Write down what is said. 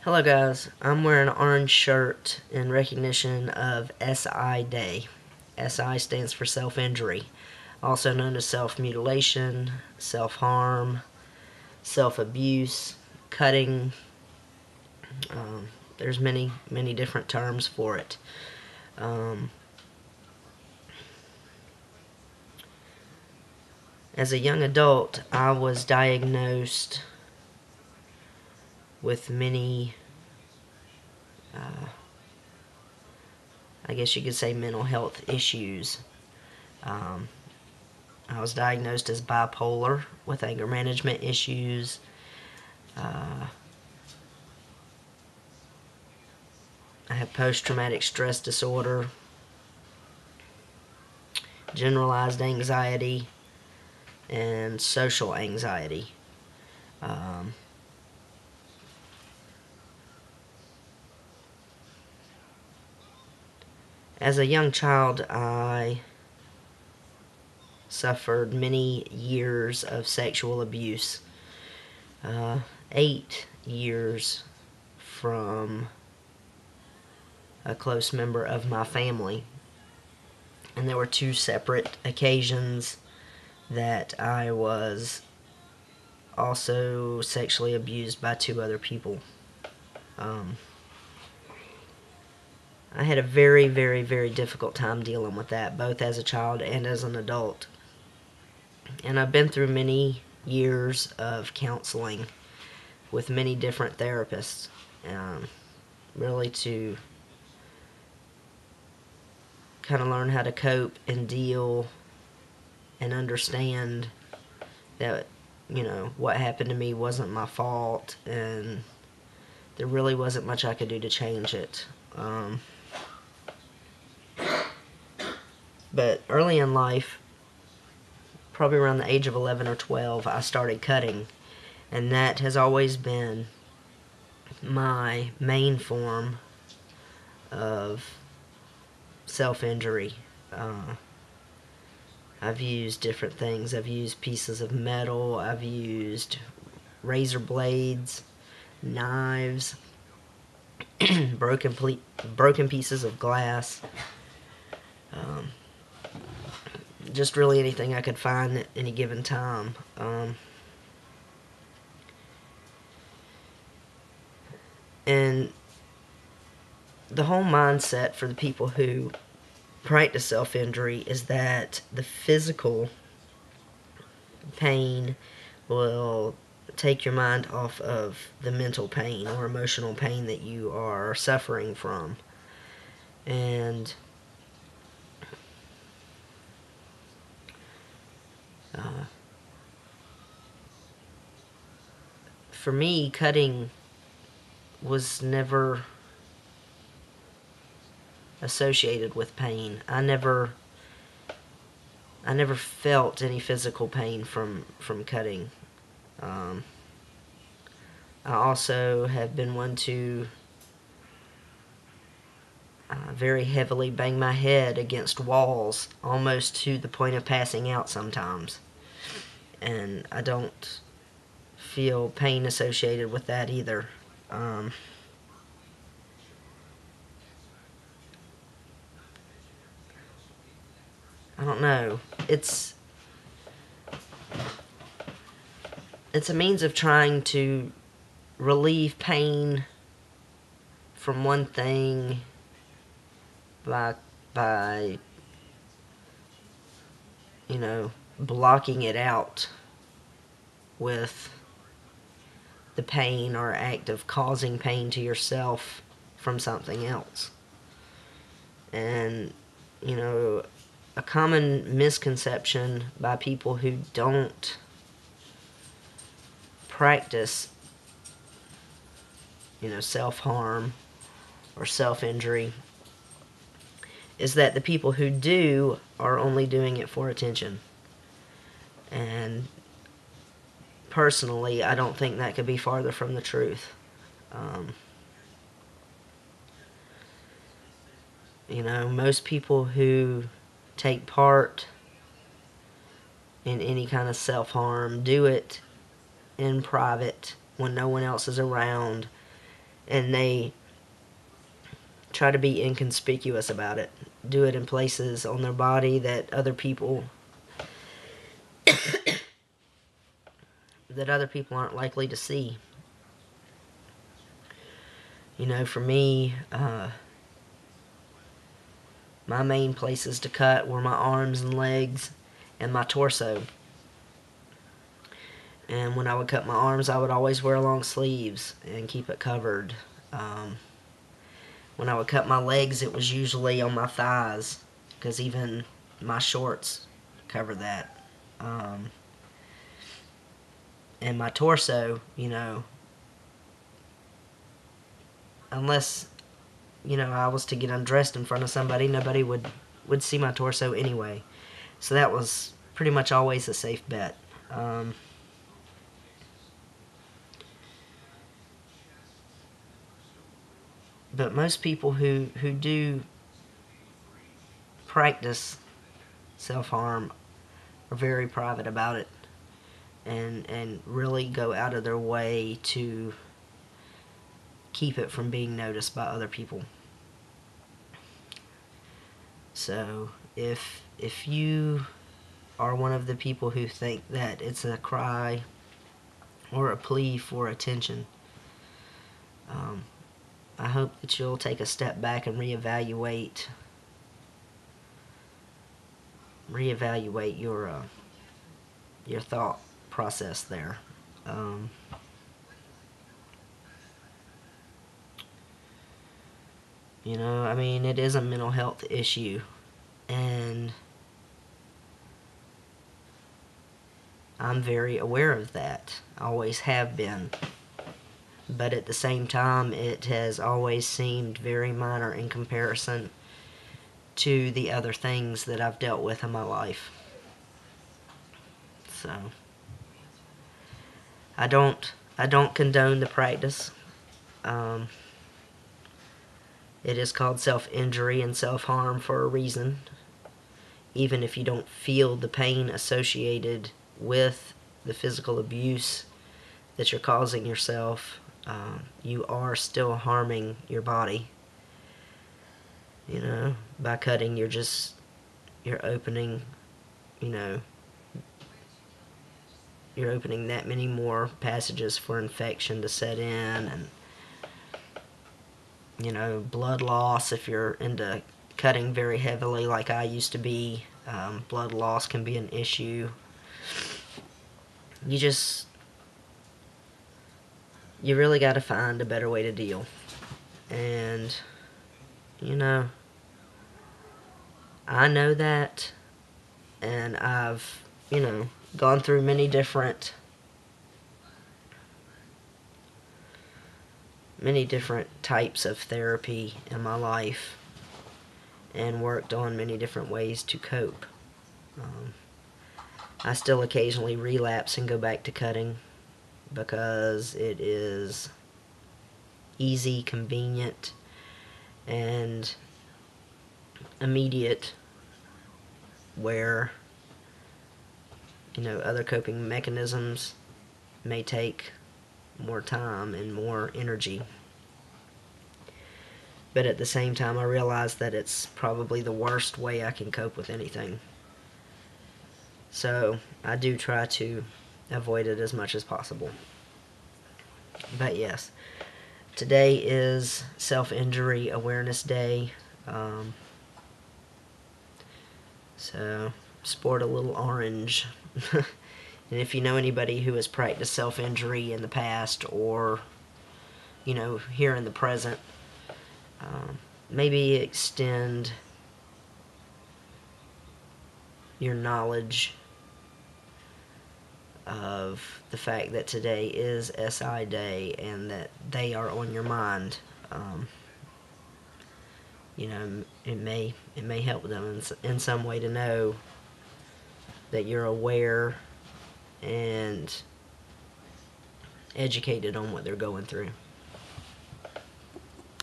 Hello guys, I'm wearing an orange shirt in recognition of SI Day. SI stands for self-injury, also known as self-mutilation, self-harm, self-abuse, cutting. There's many different terms for it. As a young adult, I was diagnosed with many I guess you could say mental health issues. I was diagnosed as bipolar with anger management issues. I have post-traumatic stress disorder, generalized anxiety, and social anxiety. As a young child, I suffered many years of sexual abuse. 8 years from a close member of my family. And there were 2 separate occasions that I was also sexually abused by 2 other people. I had a very difficult time dealing with that, both as a child and as an adult. And I've been through many years of counseling with many different therapists, really to kind of learn how to cope and deal and understand that, what happened to me wasn't my fault, and there really wasn't much I could do to change it. But early in life, probably around the age of 11 or 12, I started cutting, and that has always been my main form of self-injury. I've used different things. I've used pieces of metal. I've used razor blades, knives, broken pieces of glass. Just really anything I could find at any given time. And the whole mindset for the people who practice self-injury is that the physical pain will take your mind off of the mental pain or emotional pain that you are suffering from. And for me, cutting was never associated with pain. I never felt any physical pain from cutting. I also have been one to very heavily bang my head against walls, almost to the point of passing out sometimes. And I don't feel pain associated with that either. I don't know. It's a means of trying to relieve pain from one thing by blocking it out with the pain or act of causing pain to yourself from something else. And a common misconception by people who don't practice self-harm or self-injury is that the people who do are only doing it for attention. And personally, I don't think that could be farther from the truth. Most people who take part in any kind of self-harm do it in private when no one else is around, and they try to be inconspicuous about it. Do it in places on their body that other people aren't likely to see. You know, for me, my main places to cut were my arms and legs and my torso. And when I would cut my arms, I would always wear long sleeves and keep it covered. When I would cut my legs, it was usually on my thighs, because even my shorts cover that. And my torso, you know, unless, you know, I was to get undressed in front of somebody, nobody would see my torso anyway. So that was pretty much always a safe bet. But most people who do practice self-harm are very private about it, and really go out of their way to keep it from being noticed by other people. So if you are one of the people who think that it's a cry or a plea for attention, I hope that you'll take a step back and reevaluate your thought process there. You know, I mean, it is a mental health issue, and I'm very aware of that. I always have been. But at the same time, it has always seemed very minor in comparison to the other things that I've dealt with in my life. So I don't condone the practice. It is called self-injury and self-harm for a reason. Even if you don't feel the pain associated with the physical abuse that you're causing yourself, you are still harming your body. You know, by cutting, you're opening, you know, you're opening that many more passages for infection to set in, and, you know, blood loss. If you're into cutting very heavily like I used to be, blood loss can be an issue. You really got to find a better way to deal. And, you know, I know that, and I've, you know, gone through many different types of therapy in my life, and worked on many different ways to cope. I still occasionally relapse and go back to cutting because it is easy, convenient, and immediate, where, you know, other coping mechanisms may take more time and more energy. But at the same time, I realize that it's probably the worst way I can cope with anything. So I do try to avoid it as much as possible. But yes, today is Self-Injury Awareness Day. So sport a little orange. And if you know anybody who has practiced self-injury in the past, or, you know, here in the present, maybe extend your knowledge of the fact that today is SI Day and that they are on your mind. You know, it may help them in some way to know that you're aware and educated on what they're going through.